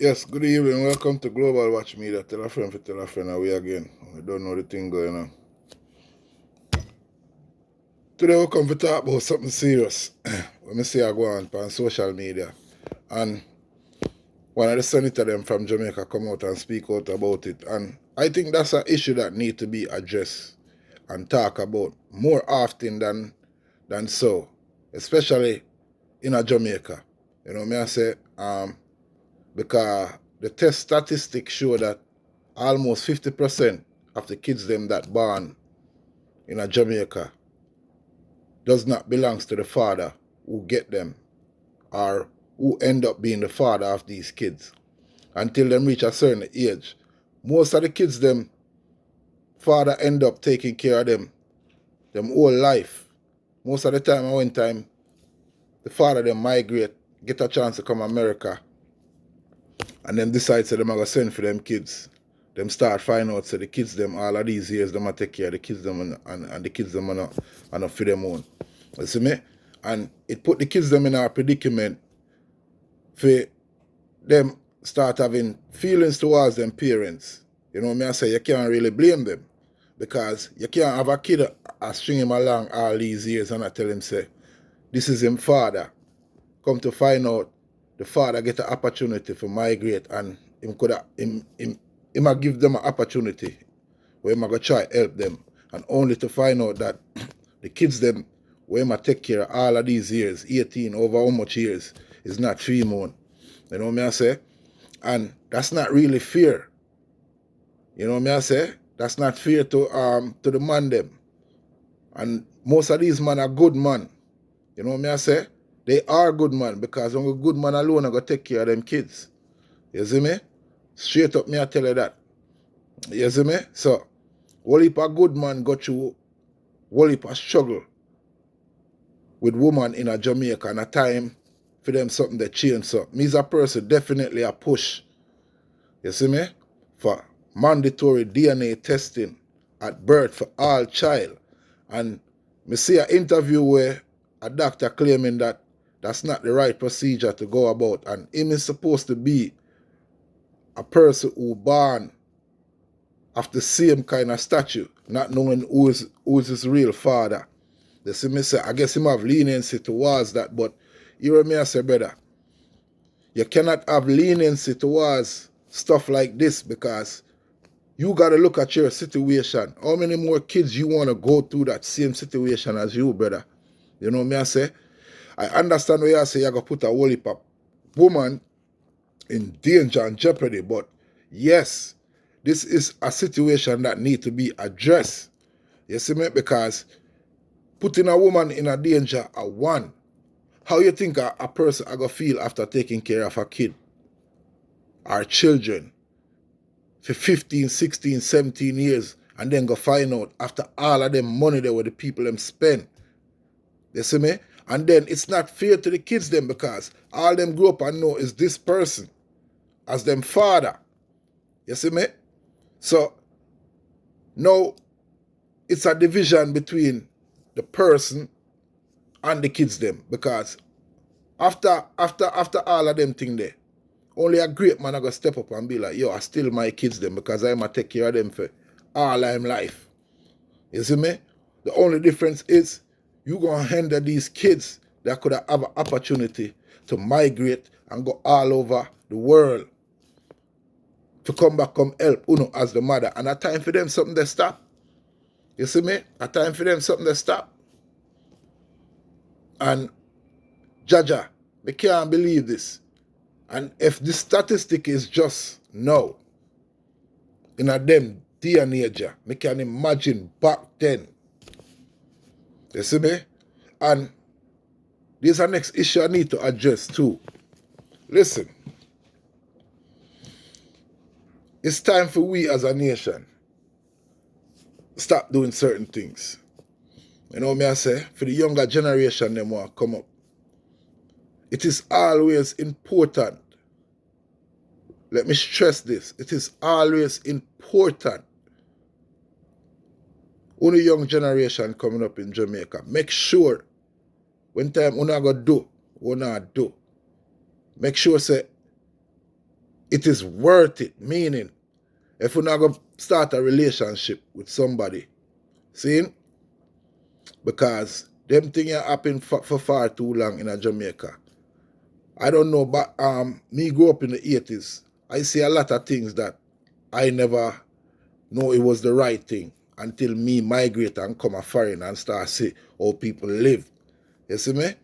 Yes, good evening. Welcome to Global Watch Media. Tell a friend for tell a friend, and we again. We don't know the thing going on. Today we come to talk about something serious. When me see I go on social media. And one of the senator them from Jamaica come out and speak out about it. And I think that's an issue that need to be addressed and talk about more often than so. Especially in a Jamaica. You know me I say, because the test statistics show that almost 50% of the kids them that born in a Jamaica does not belongs to the father who get them or who end up being the father of these kids until them reach a certain age. Most of the kids them father end up taking care of them whole life. Most of the time and one time the father them migrate, get a chance to come to America and then decide to them I go send for them kids. Them start find out so the kids them all of these years them a take care of the kids them and the kids them are not for them own. You see me? And it put the kids them in a predicament for them start having feelings towards them parents. You know what I say? You can't really blame them. Because you can't have a kid string him along all these years and I tell him say, this is him father. Come to find out the father get an opportunity to migrate and him could him give them an opportunity where him go try help them and only to find out that the kids them where him take care of all of these years, 18 over how much years, is not 3 months. You know what I say? And that's not really fair. You know what I say? That's not fair to the man them. And most of these men are good man. You know what I say? They are good man because only good man alone are going to take care of them kids. You see me? Straight up me I tell you that. You see me? So, whole heap a good man go through whole heap a struggle with woman in a Jamaica and a time for them something that change. So, me as a person definitely a push. You see me? For mandatory DNA testing at birth for all child. And me see an interview where a doctor claiming that that's not the right procedure to go about. And him is supposed to be a person who born of the same kind of stature, not knowing who is his real father. You see me say, I guess him have leniency towards that, but you hear me I say, brother, you cannot have leniency towards stuff like this because you got to look at your situation. How many more kids you want to go through that same situation as you, brother? You know me I say? I understand what you say, you're going to put a whole heap of woman in danger and jeopardy, but yes, this is a situation that need to be addressed. You see me? Because putting a woman in a danger are one. How you think a person are going to feel after taking care of a kid or children for 15, 16, 17 years and then go find out after all of them money there where the people them spend. You see me? And then it's not fair to the kids them because all them grow up and know is this person as them father. You see me? So now it's a division between the person and the kids them because after all of them thing there, only a great man are gonna step up and be like, yo, I still my kids them because I'm gonna take care of them for all I'm life. You see me? The only difference is you gonna hinder these kids that could have an opportunity to migrate and go all over the world to come back, come help Uno as the mother. And a time for them something to stop. You see me? A time for them something to stop. And Jaja, me can't believe this. And if this statistic is just now, in a them day and age, me can imagine back then. You see me? And there's a next issue I need to address too. Listen, it's time for we as a nation stop doing certain things. You know what I say? For the younger generation, them want to come up. It is always important. Let me stress this. It is always important. Only young generation coming up in Jamaica, make sure when time you not go do, you not do. Make sure say it is worth it. Meaning, if you're not going to start a relationship with somebody, see? Because them things happen for far too long in Jamaica. I don't know, but me grew up in the 80s. I see a lot of things that I never know it was the right thing until me migrate and come a foreign and start see how people live. You see me?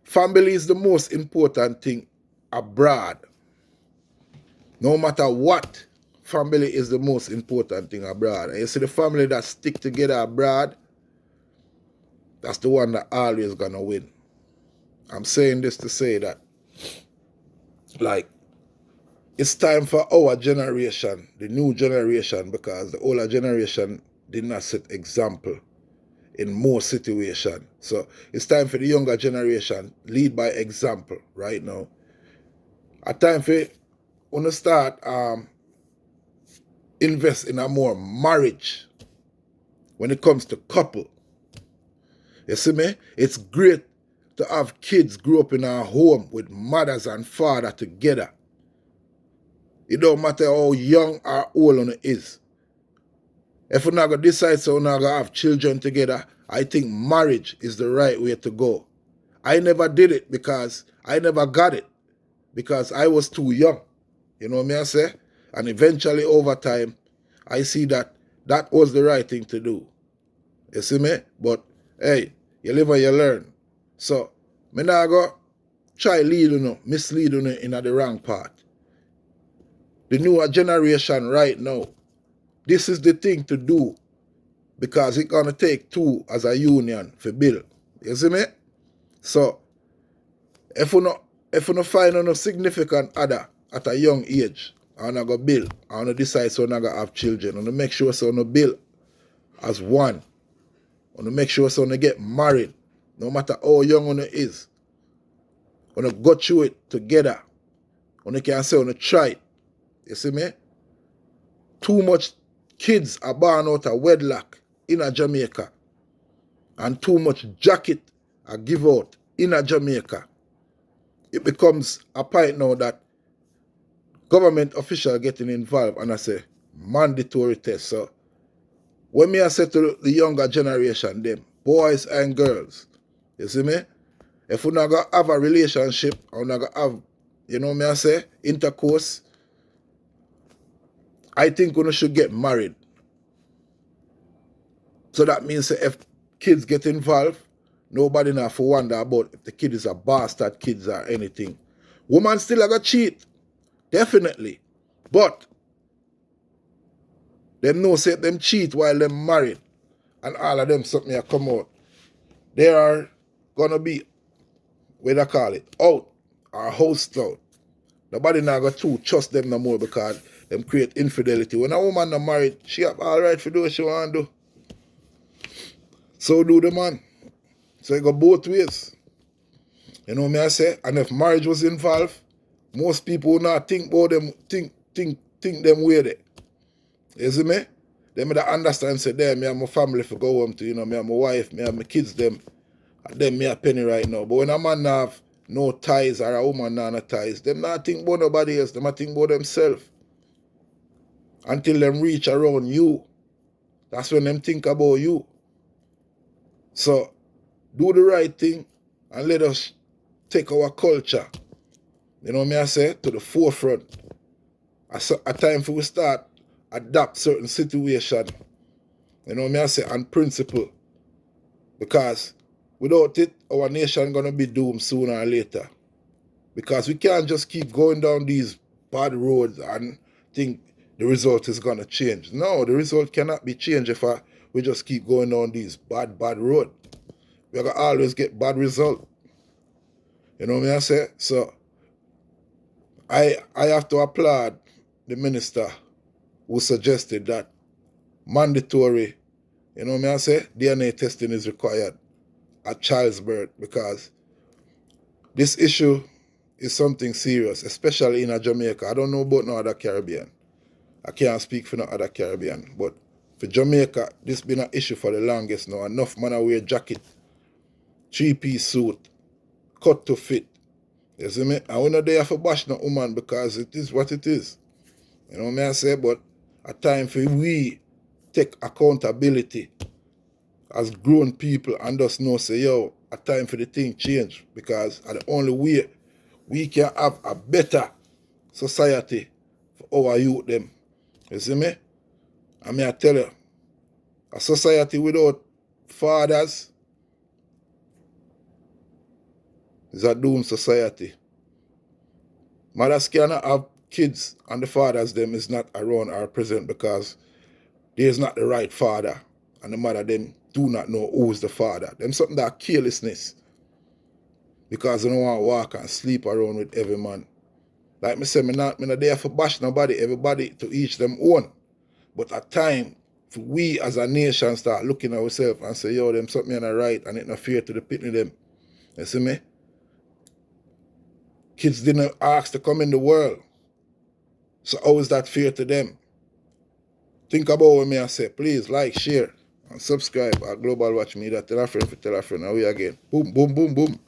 Family is the most important thing abroad. No matter what, family is the most important thing abroad. And you see the family that stick together abroad, that's the one that always gonna win. I'm saying this to say that, like, it's time for our generation, the new generation, because the older generation did not set example in more situations. So it's time for the younger generation lead by example right now. A time for when to start invest in a more marriage when it comes to couple. You see me? It's great to have kids grow up in a home with mothers and father together. It don't matter how young or old one is. If we're not going to decide so we're not going to have children together, I think marriage is the right way to go. I never did it because I never got it because I was too young. You know what I say? And eventually over time, I see that that was the right thing to do. You see me? But hey, you live and you learn. So, me not go try lead you, mislead you in the wrong path. The newer generation right now, this is the thing to do because it's going to take two as a union for build. You see me? So, if you not find a significant other at a young age, I want to go build, I want to decide so I'm going to have children, I want to make sure so I'm build as one. I want to make sure so I'm get married, no matter how young one is. I want to go through it together. I want to can say I want to try it. You see me? Too much kids are born out of wedlock in a Jamaica. And too much jacket are give out in a Jamaica. It becomes a point now that government officials getting involved and I say mandatory test. So when me I say to the younger generation, them, boys and girls, you see me? If we're not gonna have a relationship, or not gonna have, you know me I say, intercourse, I think we should get married. So that means if kids get involved, nobody now for wonder about if the kid is a bastard kids or anything. Woman still a go cheat. Definitely. But them know say them cheat while them married and all of them something that come out. They are gonna be, what they call it, out or housed out. Nobody now got to trust them no more because them create infidelity. When a woman not married, she have all right to do what she want to do. So do the man. So it go both ways. You know what I say? And if marriage was involved, most people would not think about them, think them way there. You see me? They may understand, say, there, me and my family for go home to, me and my wife, me and my kids, them me a penny right now. But when a man have no ties or a woman not no ties, them not think about nobody else, them a think about themselves. Until them reach around you. That's when them think about you. So, do the right thing and let us take our culture, you know what I say, to the forefront. A time for we start adapt certain situation, you know what I say, and principle. Because without it, our nation gonna be doomed sooner or later. Because we can't just keep going down these bad roads and think the result is gonna change. No, the result cannot be changed if we just keep going down these bad roads. We're gonna always get bad result. You know what I say? So I have to applaud the minister who suggested that mandatory, you know what I say, DNA testing is required at child's birth because this issue is something serious, especially in Jamaica. I don't know about no other Caribbean. I can't speak for no other Caribbean, but for Jamaica, this been an issue for the longest now. Enough man wear jacket, 3-piece suit, cut to fit, You see me? And we're not there for bash no woman because it is what it is. You know what I say? But a time for we take accountability as grown people and just know say, yo, a time for the thing change because the only way we can have a better society for our youth them. You see me? I mean I tell you, a society without fathers is a doomed society. Mothers cannot have kids and the fathers them is not around or present because there is not the right father and the mother them do not know who's the father. Them something that carelessness because they don't want to walk and sleep around with every man. Like me say, me not there for bash nobody, everybody to each them own. But at time, for we as a nation start looking at ourselves and say, yo, them something not right and it not fair to the pitney them. You see me? Kids didn't ask to come in the world. So how is that fair to them? Think about what me I say. Please like, share, and subscribe at Global Watch Media. Tell a friend for tell a friend. Now we again. Boom, boom, boom, boom.